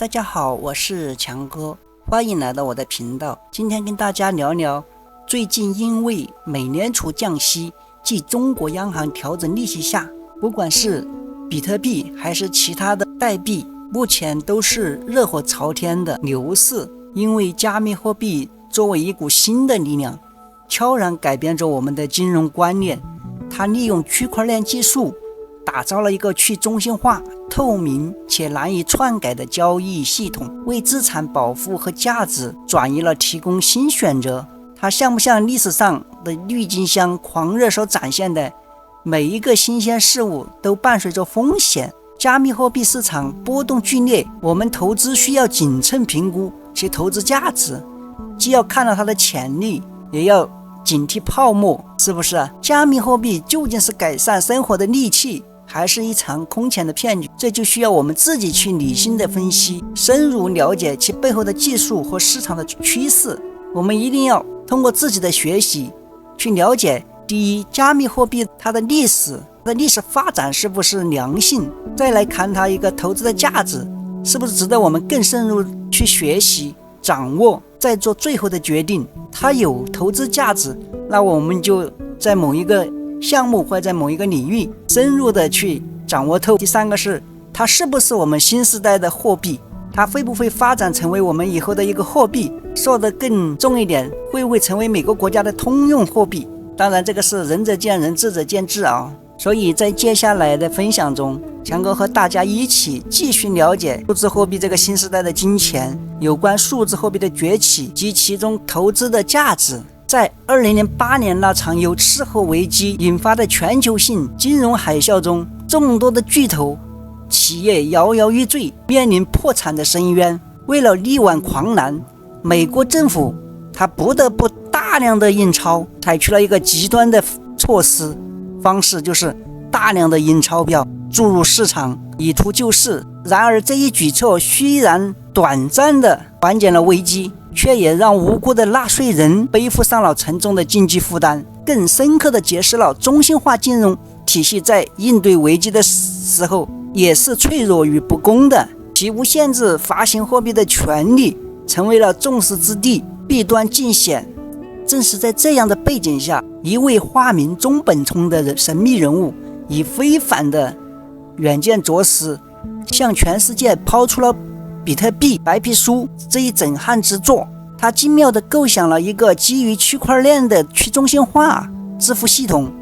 大家好，我是强哥，欢迎来到我的频道。今天跟大家聊聊，最近因为美联储降息及中国央行调整利息下，不管是比特币还是其他的代币，目前都是热火朝天的牛市。因为加密货币作为一股新的力量，悄然改变着我们的金融观念。它利用区块链技术打造了一个去中心化、透明且难以篡改的交易系统，为资产保护和价值转移了提供新选择。它像不像历史上的郁金香狂热所展现的，每一个新鲜事物都伴随着风险。加密货币市场波动剧烈，我们投资需要谨慎评估其投资价值，既要看到它的潜力，也要警惕泡沫，是不是？加密货币究竟是改善生活的利器，还是一场空前的骗局？这就需要我们自己去理性的分析，深入了解其背后的技术和市场的趋势。我们一定要通过自己的学习去了解，第一，加密货币它的历史发展是不是良性，再来看它一个投资的价值是不是值得我们更深入去学习掌握，再做最后的决定。它有投资价值，那我们就在某一个项目或者在某一个领域深入的去掌握透。第三个是它是不是我们新时代的货币，它会不会发展成为我们以后的一个货币，说得更重一点，会不会成为每个国家的通用货币。当然这个是仁者见仁，智者见智啊。所以在接下来的分享中，强哥和大家一起继续了解数字货币这个新时代的金钱，有关数字货币的崛起及其中投资的价值。在2008年那场由赤后危机引发的全球性金融海啸中，众多的巨头企业摇摇欲坠，面临破产的深渊。为了力挽狂澜，美国政府它不得不大量的印钞，采取了一个极端的措施方式，就是大量的印钞票注入市场，以图救市。然而这一举措虽然短暂的缓解了危机，却也让无辜的纳税人背负上了沉重的经济负担，更深刻地揭示了中心化金融体系在应对危机的时候也是脆弱与不公的。其无限制发行货币的权利成为了众矢之的，弊端尽显。正是在这样的背景下，一位化名中本聪的神秘人物以非凡的远见卓识，向全世界抛出了比特币白皮书这一震撼之作。他精妙地构想了一个基于区块链的去中心化支付系统。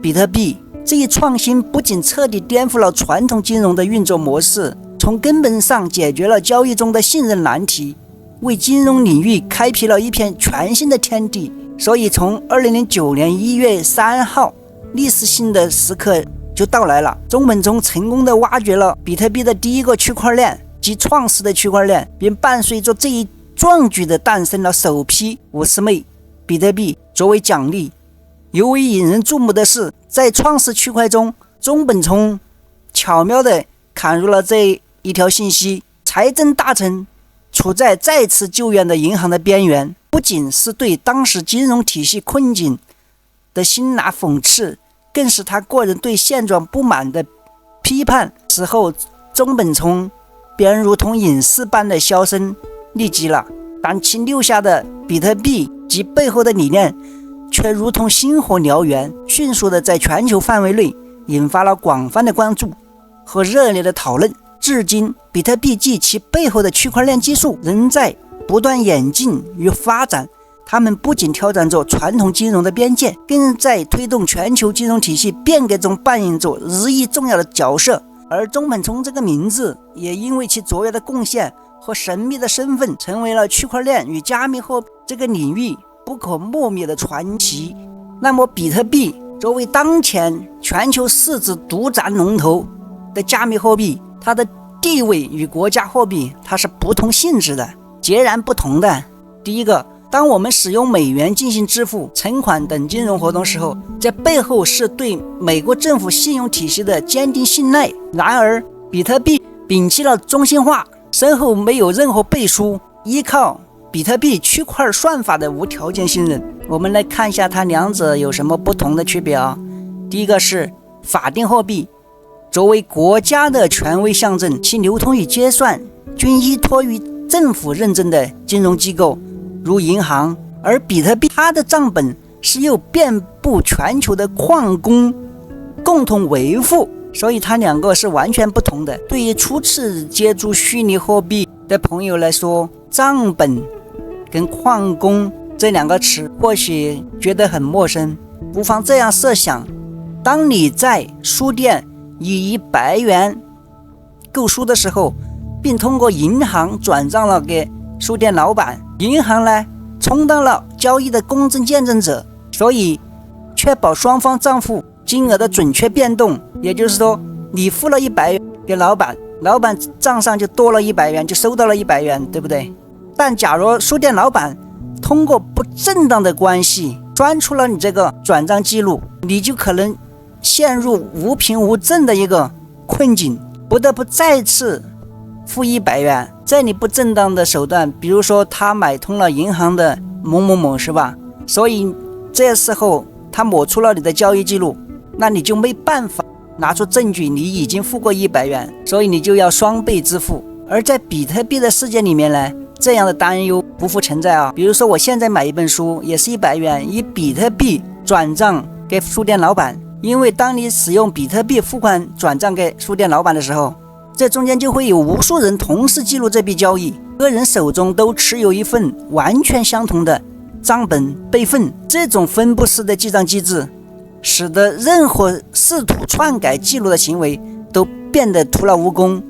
比特币这一创新不仅彻底颠覆了传统金融的运作模式，从根本上解决了交易中的信任难题，为金融领域开辟了一片全新的天地。所以从2009年1月3号，历史性的时刻就到来了。中本聪成功地挖掘了比特币的第一个区块链及创始的区块链，并伴随着这一壮举的诞生了首批50枚比特币作为奖励。尤为引人注目的是，在创始区块中，中本聪巧妙地砍入了这一条信息：财政大臣处在再次救援的银行的边缘。不仅是对当时金融体系困境的辛辣讽刺，更是他个人对现状不满的批判。此后中本聪便如同隐士般的销声匿迹了，但其留下的比特币及背后的理念却如同星火燎原，迅速的在全球范围内引发了广泛的关注和热烈的讨论。至今，比特币及其背后的区块链技术仍在不断演进与发展，他们不仅挑战着传统金融的边界，更在推动全球金融体系变革中扮演着日益重要的角色。而中本聪这个名字也因为其卓越的贡献和神秘的身份，成为了区块链与加密货币这个领域不可磨灭的传奇。那么比特币作为当前全球市值独占龙头的加密货币，它的地位与国家货币它是不同性质的，截然不同的。第一个，当我们使用美元进行支付、存款等金融活动时候，这背后是对美国政府信用体系的坚定信赖。然而比特币摒弃了中心化，身后没有任何背书，依靠比特币区块算法的无条件信任。我们来看一下它两者有什么不同的区别啊。第一个是法定货币，作为国家的权威象征，其流通与结算均依托于政府认证的金融机构，如银行，而比特币它的账本是由遍布全球的矿工共同维护，所以它两个是完全不同的。对于初次接触虚拟货币的朋友来说，账本跟矿工这两个词或许觉得很陌生，不妨这样设想，当你在书店以100元购书的时候，并通过银行转账了给书店老板，银行呢充当了交易的公证见证者，所以确保双方账户金额的准确变动。也就是说，你付了100元给老板，老板账上就多了100元，就收到了100元，对不对？但假如书店老板通过不正当的关系钻出了你这个转账记录，你就可能陷入无凭无证的一个困境，不得不再次付100元。在你不正当的手段，比如说他买通了银行的某某某，是吧？所以这时候他抹除了你的交易记录，那你就没办法拿出证据你已经付过100元，所以你就要双倍支付。而在比特币的世界里面呢，这样的担忧不复存在啊。比如说我现在买一本书也是100元，以比特币转账给书店老板，因为当你使用比特币付款转账给书店老板的时候，这中间就会有无数人同时记录这笔交易，个人手中都持有一份完全相同的账本备份。这种分布式的记账机制使得任何试图篡改记录的行为都变得徒劳无功，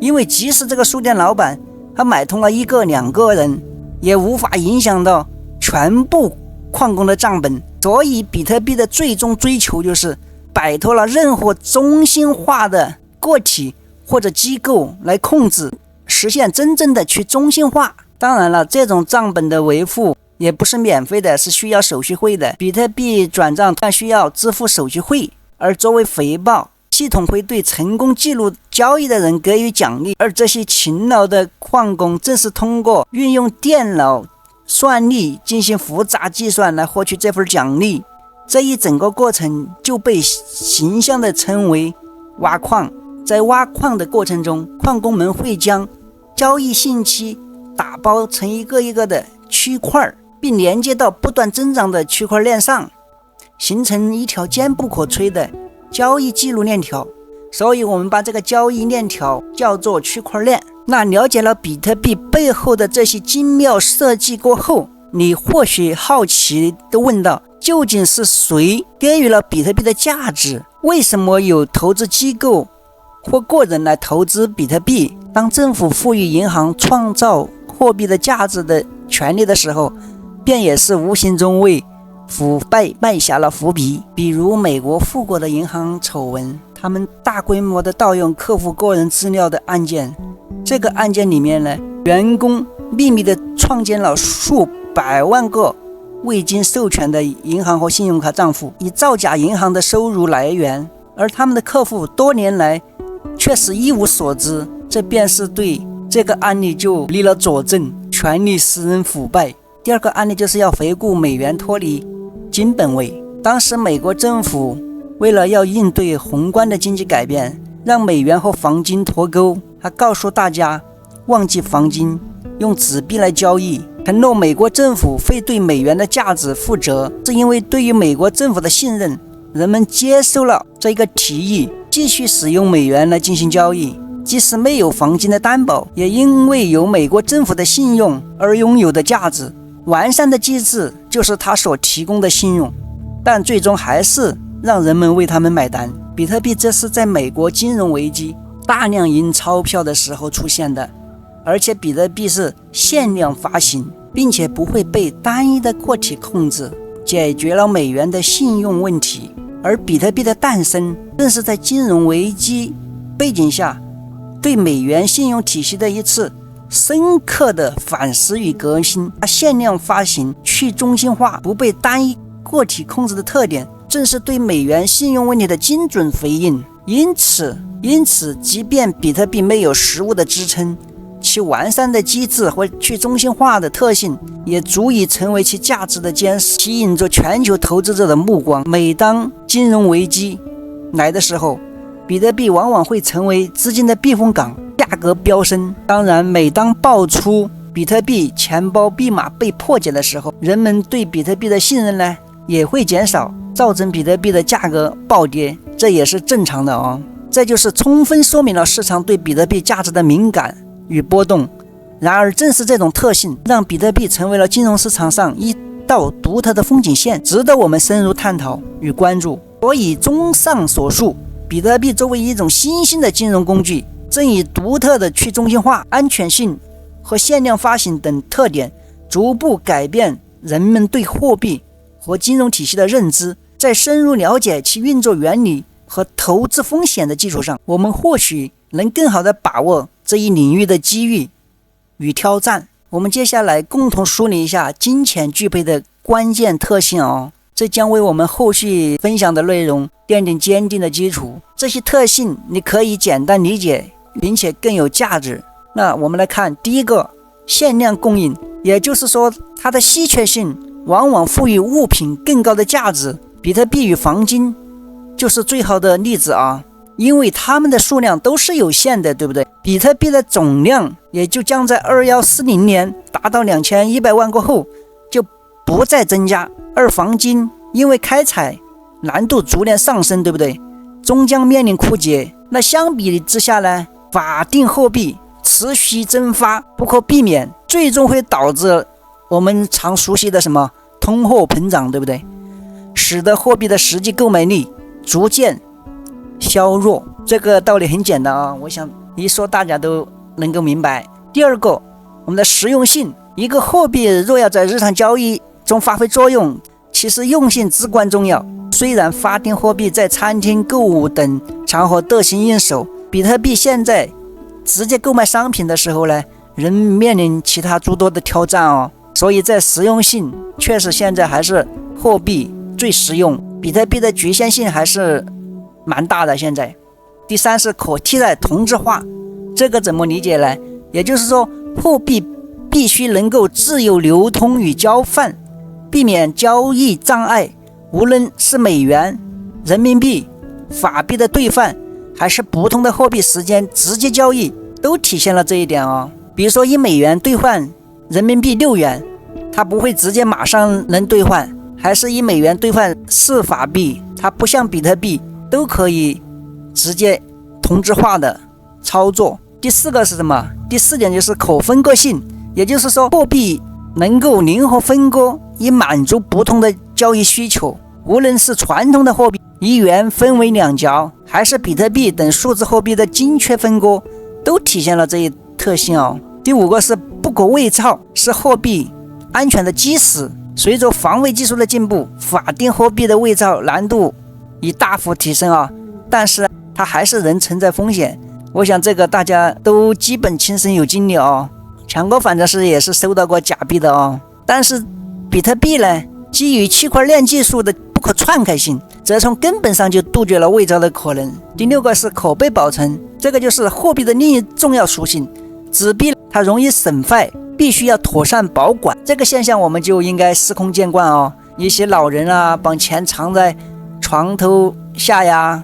因为即使这个书店老板他买通了1个2个人，也无法影响到全部矿工的账本。所以比特币的最终追求就是摆脱了任何中心化的个体或者机构来控制，实现真正的去中心化。当然了，这种账本的维护也不是免费的，是需要手续费的。比特币转账需要支付手续费，而作为回报，系统会对成功记录交易的人给予奖励，而这些勤劳的矿工正是通过运用电脑算力进行复杂计算来获取这份奖励。这一整个过程就被形象地称为挖矿。在挖矿的过程中，矿工们会将交易信息打包成一个一个的区块，并连接到不断增长的区块链上，形成一条坚不可摧的交易记录链条。所以我们把这个交易链条叫做区块链。那了解了比特币背后的这些精妙设计过后，你或许好奇地问道，究竟是谁给予了比特币的价值？为什么有投资机构或个人来投资比特币？当政府赋予银行创造货币的价值的权利的时候，便也是无形中为腐败埋下了伏笔。比如美国富国的银行丑闻，他们大规模的盗用客户个人资料的案件，这个案件里面呢，员工秘密的创建了数百万个未经授权的银行和信用卡账户，以造假银行的收入来源，而他们的客户多年来却是一无所知。这便是对这个案例就立了佐证，权力使人腐败。第二个案例就是要回顾美元脱离金本位。当时美国政府为了要应对宏观的经济改变，让美元和黄金脱钩，还告诉大家忘记黄金，用纸币来交易，承诺美国政府会对美元的价值负责。是因为对于美国政府的信任，人们接受了这个提议，继续使用美元来进行交易，即使没有黄金的担保，也因为有美国政府的信用而拥有的价值。完善的机制就是它所提供的信用，但最终还是让人们为他们买单。比特币这是在美国金融危机大量印钞票的时候出现的，而且比特币是限量发行，并且不会被单一的个体控制，解决了美元的信用问题。而比特币的诞生正是在金融危机背景下对美元信用体系的一次深刻的反思与革新。它限量发行、去中心化、不被单一个体控制的特点，正是对美元信用问题的精准回应。因此即便比特币没有实物的支撑，其完善的机制和去中心化的特性也足以成为其价值的坚实，吸引着全球投资者的目光。每当金融危机来的时候，比特币往往会成为资金的避风港。下格飙升。当然，每当爆出比特币钱包密码被破解的时候，人们对比特币的信任呢也会减少，造成比特币的价格暴跌，这也是正常的哦。这就是充分说明了市场对比特币价值的敏感与波动。然而正是这种特性，让比特币成为了金融市场上一道独特的风景线，值得我们深入探讨与关注。所以综上所述，比特币作为一种新兴的金融工具，正以独特的去中心化、安全性和限量发行等特点，逐步改变人们对货币和金融体系的认知。在深入了解其运作原理和投资风险的基础上，我们或许能更好地把握这一领域的机遇与挑战。我们接下来共同梳理一下金钱具备的关键特性哦，这将为我们后续分享的内容奠定坚定的基础。这些特性你可以简单理解，并且更有价值。那我们来看第一个，限量供应，也就是说它的稀缺性往往赋予物品更高的价值。比特币与黄金就是最好的例子啊，因为它们的数量都是有限的，对不对？比特币的总量也就将在2140年达到2100万过后就不再增加，而黄金因为开采难度逐年上升，对不对？终将面临枯竭。那相比之下呢，法定货币持续蒸发不可避免，最终会导致我们常熟悉的什么通货膨胀，对不对？使得货币的实际购买力逐渐削弱。这个道理很简单啊，我想一说大家都能够明白。第二个，我们的实用性。一个货币若要在日常交易中发挥作用，其实用性至关重要。虽然法定货币在餐厅、购物等场合得心应手，比特币现在直接购买商品的时候呢，仍面临其他诸多的挑战哦。所以在实用性确实现在还是货币最实用，比特币的局限性还是蛮大的现在。第三是可替代同质化，这个怎么理解呢？也就是说，货币必须能够自由流通与交换，避免交易障碍。无论是美元、人民币、法币的兑换，还是不同的货币时间直接交易，都体现了这一点哦。比如说1美元兑换人民币6元，它不会直接马上能兑换，还是1美元兑换4法币，它不像比特币都可以直接同质化的操作。第四个是什么？第四点就是可分割性，也就是说货币能够灵活分割，以满足不同的交易需求。无论是传统的货币一元分为两角，还是比特币等数字货币的精确分割，都体现了这一特性哦。第五个是不可伪造，是货币安全的基石。随着防伪技术的进步，法定货币的伪造难度已大幅提升啊，但是它还是仍存在风险。我想这个大家都基本亲身有经历哦。强哥反正是也是收到过假币的哦。但是比特币呢，基于区块链技术的不可篡改性，则从根本上就杜绝了伪造的可能。第六个是可被保存，这个就是货币的另一重要属性。纸币它容易损坏，必须要妥善保管。这个现象我们就应该司空见惯哦。一些老人啊，把钱藏在床头下呀，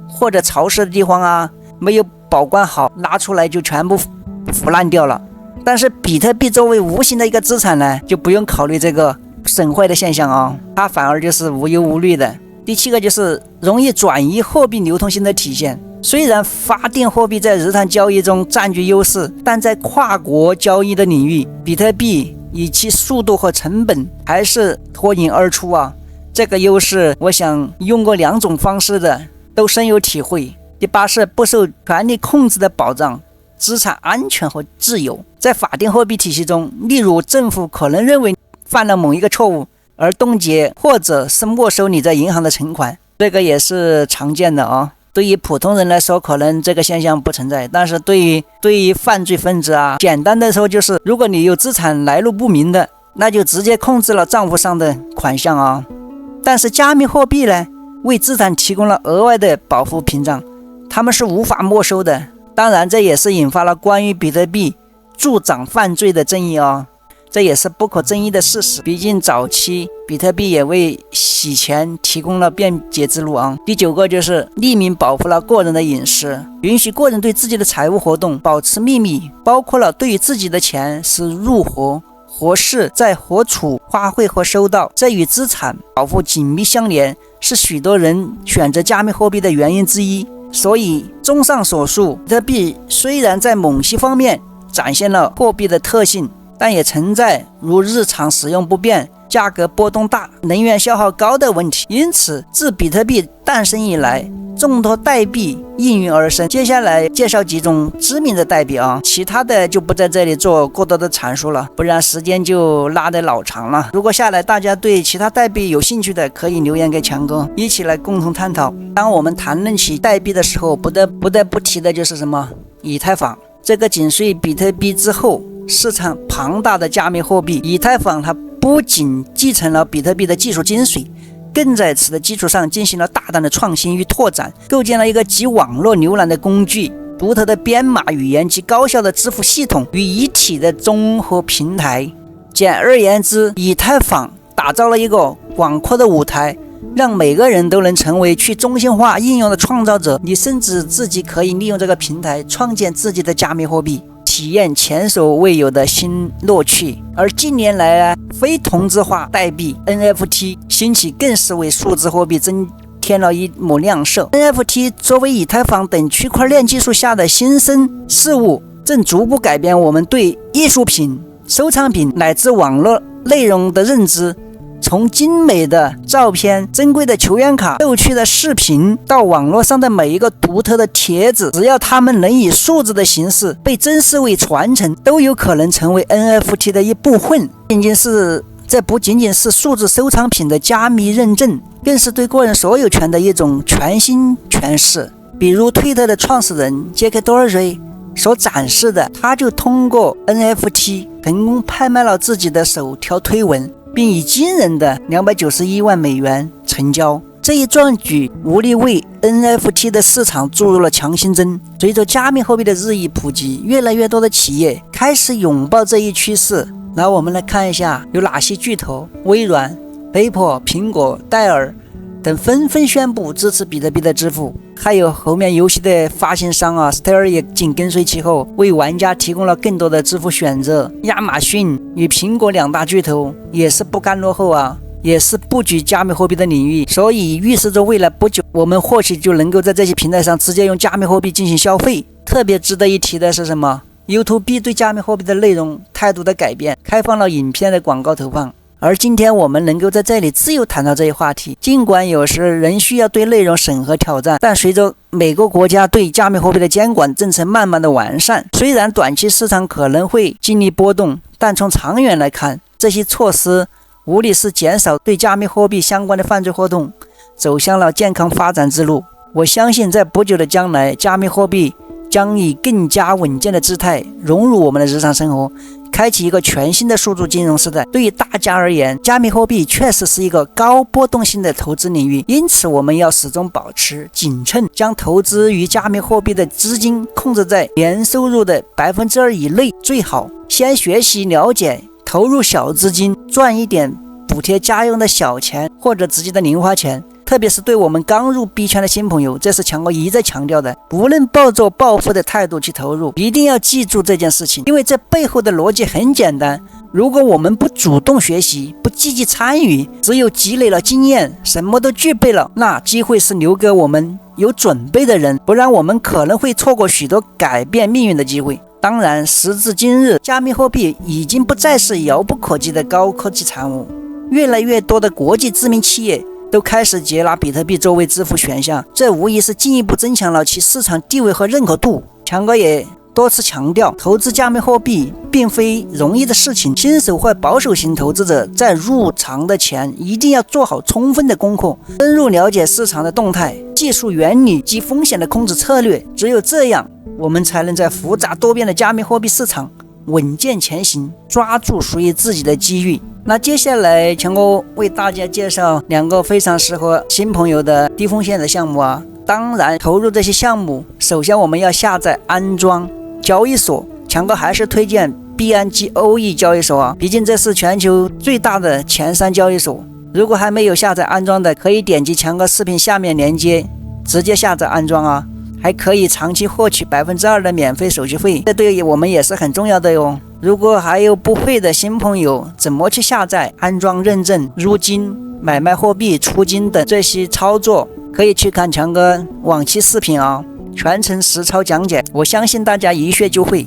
或者潮湿的地方啊，没有保管好，拿出来就全部腐烂掉了。但是比特币作为无形的一个资产呢，就不用考虑这个损坏的现象啊，它反而就是无忧无虑的。第七个就是容易转移货币流通性的体现。虽然法定货币在日常交易中占据优势，但在跨国交易的领域，比特币以其速度和成本还是脱颖而出啊。这个优势我想用过两种方式的都深有体会。第八是不受权力控制的保障资产安全和自由。在法定货币体系中，例如政府可能认为犯了某一个错误而冻结或者是没收你在银行的存款，这个也是常见的啊。对于普通人来说，可能这个现象不存在，但是对于犯罪分子啊，简单的说就是，如果你有资产来路不明的，那就直接控制了账户上的款项啊。但是加密货币呢，为资产提供了额外的保护屏障，他们是无法没收的。当然，这也是引发了关于比特币助长犯罪的争议啊。这也是不可争议的事实。毕竟早期比特币也为洗钱提供了便捷之路啊。第9个就是匿名保护了个人的隐私，允许个人对自己的财务活动保持秘密，包括了对于自己的钱是如何何事在何处花费和收到，这与资产保护紧密相连，是许多人选择加密货币的原因之一。所以综上所述，比特币虽然在某些方面展现了货币的特性，但也存在如日常使用不便、价格波动大、能源消耗高的问题。因此自比特币诞生以来，众多代币应运而生。接下来介绍几种知名的代币啊，其他的就不在这里做过多的阐述了，不然时间就拉得老长了。如果下来大家对其他代币有兴趣的，可以留言给强哥，一起来共同探讨。当我们谈论起代币的时候，不得不提的就是什么？以太坊。这个紧随比特币之后市场庞大的加密货币，以太坊它不仅继承了比特币的技术精髓，更在此的基础上进行了大胆的创新与拓展，构建了一个集网络浏览的工具、独特的编码语言及高效的支付系统于一体的综合平台。简而言之，以太坊打造了一个广阔的舞台，让每个人都能成为去中心化应用的创造者。你甚至自己可以利用这个平台创建自己的加密货币，体验前所未有的新乐趣。而近年来非同质化代币 NFT 兴起，更是为数字货币增添了一抹亮色。 NFT 作为以太坊等区块链技术下的新生事物，正逐步改变我们对艺术品、收藏品乃至网络内容的认知。从精美的照片、珍贵的球员卡、逗趣的视频，到网络上的每一个独特的帖子，只要它们能以数字的形式被珍视为传承，都有可能成为 NFT 的一部分。这不仅仅是数字收藏品的加密认证，更是对个人所有权的一种全新诠释。比如推特的创始人杰克多尔瑞所展示的，他就通过 NFT 成功拍卖了自己的首条推文，并以惊人的291万美元成交。这一壮举无疑为 NFT 的市场注入了强心针。随着加密货币的日益普及，越来越多的企业开始拥抱这一趋势。然后我们来看一下有哪些巨头：微软、PayPal、苹果、戴尔等纷纷宣布支持比特币的支付，还有后面游戏的发行商Steller 也紧跟随其后，为玩家提供了更多的支付选择。亚马逊与苹果两大巨头也是不甘落后也是布局加密货币的领域，所以预示着未来不久，我们或许就能够在这些平台上直接用加密货币进行消费。特别值得一提的是什么？ YouTube 对加密货币的内容态度的改变，开放了影片的广告投放。而今天我们能够在这里自由谈到这一话题，尽管有时仍需要对内容审核挑战，但随着每个国家对加密货币的监管政策慢慢的完善，虽然短期市场可能会经历波动，但从长远来看，这些措施无疑是减少对加密货币相关的犯罪活动，走向了健康发展之路。我相信在不久的将来，加密货币将以更加稳健的姿态融入我们的日常生活，开启一个全新的数字金融时代。对于大家而言，加密货币确实是一个高波动性的投资领域，因此我们要始终保持谨慎，将投资于加密货币的资金控制在年收入的2%以内，最好先学习了解，投入小资金，赚一点补贴家用的小钱或者自己的零花钱。特别是对我们刚入币圈的新朋友，这是强哥一再强调的，不论抱着暴富的态度去投入，一定要记住这件事情，因为这背后的逻辑很简单。如果我们不主动学习，不积极参与，只有积累了经验，什么都具备了，那机会是留给我们有准备的人，不然我们可能会错过许多改变命运的机会。当然，时至今日，加密货币已经不再是遥不可及的高科技产物，越来越多的国际知名企业都开始接纳比特币作为支付选项，这无疑是进一步增强了其市场地位和认可度。强哥也多次强调，投资加密货币并非容易的事情，新手或保守型投资者在入场的前一定要做好充分的功课，深入了解市场的动态、技术原理及风险的控制策略。只有这样，我们才能在复杂多变的加密货币市场稳健前行，抓住属于自己的机遇。那接下来强哥为大家介绍2个非常适合新朋友的低风险的项目当然，投入这些项目，首先我们要下载安装交易所。强哥还是推荐币安及欧易交易所啊，毕竟这是全球最大的前3交易所。如果还没有下载安装的，可以点击强哥视频下面链接直接下载安装啊，还可以长期获取2%的免费手续费，这对于我们也是很重要的哟。如果还有不会的新朋友，怎么去下载、安装、认证、入金、买卖货币、出金等这些操作，可以去看强哥往期视频啊，全程实操讲解，我相信大家一学就会。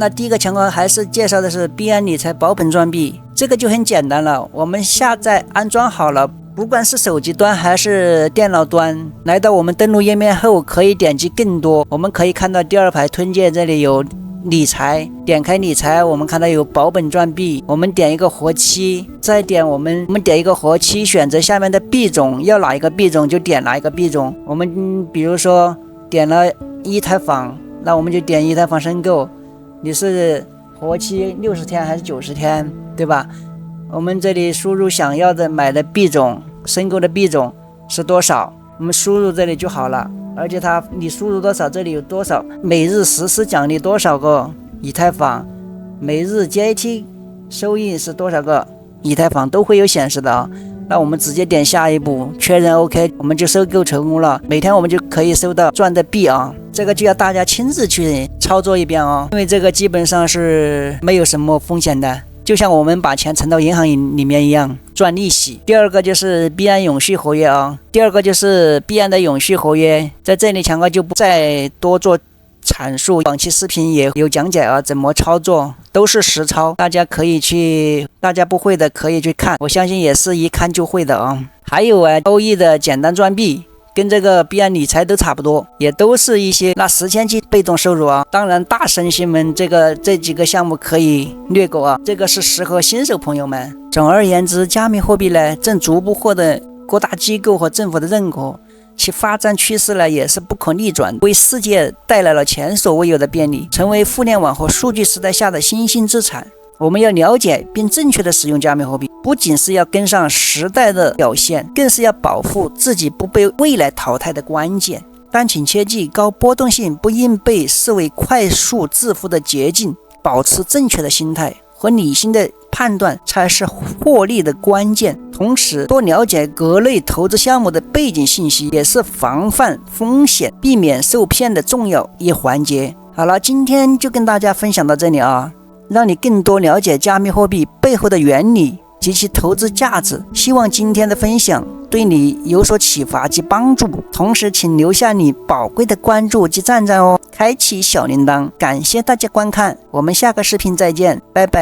那第一个强哥还是介绍的是币安理财保本赚币，这个就很简单了，我们下载安装好了，不管是手机端还是电脑端，来到我们登录页面后，可以点击更多，我们可以看到第2排推荐这里有理财，点开理财，我们看到有保本赚币，我们点一个活期，再点我们点一个活期，选择下面的币种，要哪一个币种就点哪一个币种。我们比如说点了以太坊，那我们就点以太坊申购，你是活期60天还是90天，对吧？我们这里输入想要的买的币种，申购的币种是多少，我们输入这里就好了。而且你输入多少，这里有多少，每日实时奖励多少个以太坊，每日 JT 收益是多少个以太坊，都会有显示的啊。那我们直接点下一步，确认 OK， 我们就收购成功了。每天我们就可以收到赚的币啊，这个就要大家亲自去操作一遍哦，因为这个基本上是没有什么风险的，就像我们把钱存到银行里面一样，赚利息。第二个就是币安永续合约啊，币安的永续合约，在这里强哥就不再多做阐述，往期视频也有讲解啊，怎么操作都是实操，大家不会的可以去看，我相信也是一看就会的啊。还有欧易的简单赚币，跟这个币安理财都差不多，也都是一些10千期被动收入啊。当然大神星们这几个项目可以略过啊，这个是适合新手朋友们。总而言之，加密货币呢正逐步获得各大机构和政府的认可，其发展趋势呢也是不可逆转，为世界带来了前所未有的便利，成为互联网和数据时代下的新兴资产。我们要了解并正确的使用加密货币，不仅是要跟上时代的表现，更是要保护自己不被未来淘汰的关键。但请切记，高波动性不应被视为快速致富的捷径，保持正确的心态和理性的判断才是获利的关键。同时，多了解各类投资项目的背景信息，也是防范风险、避免受骗的重要一环节。好了，今天就跟大家分享到这里啊，让你更多了解加密货币背后的原理及其投资价值。希望今天的分享对你有所启发及帮助，同时请留下你宝贵的关注及赞哦，开启小铃铛。感谢大家观看，我们下个视频再见，拜拜。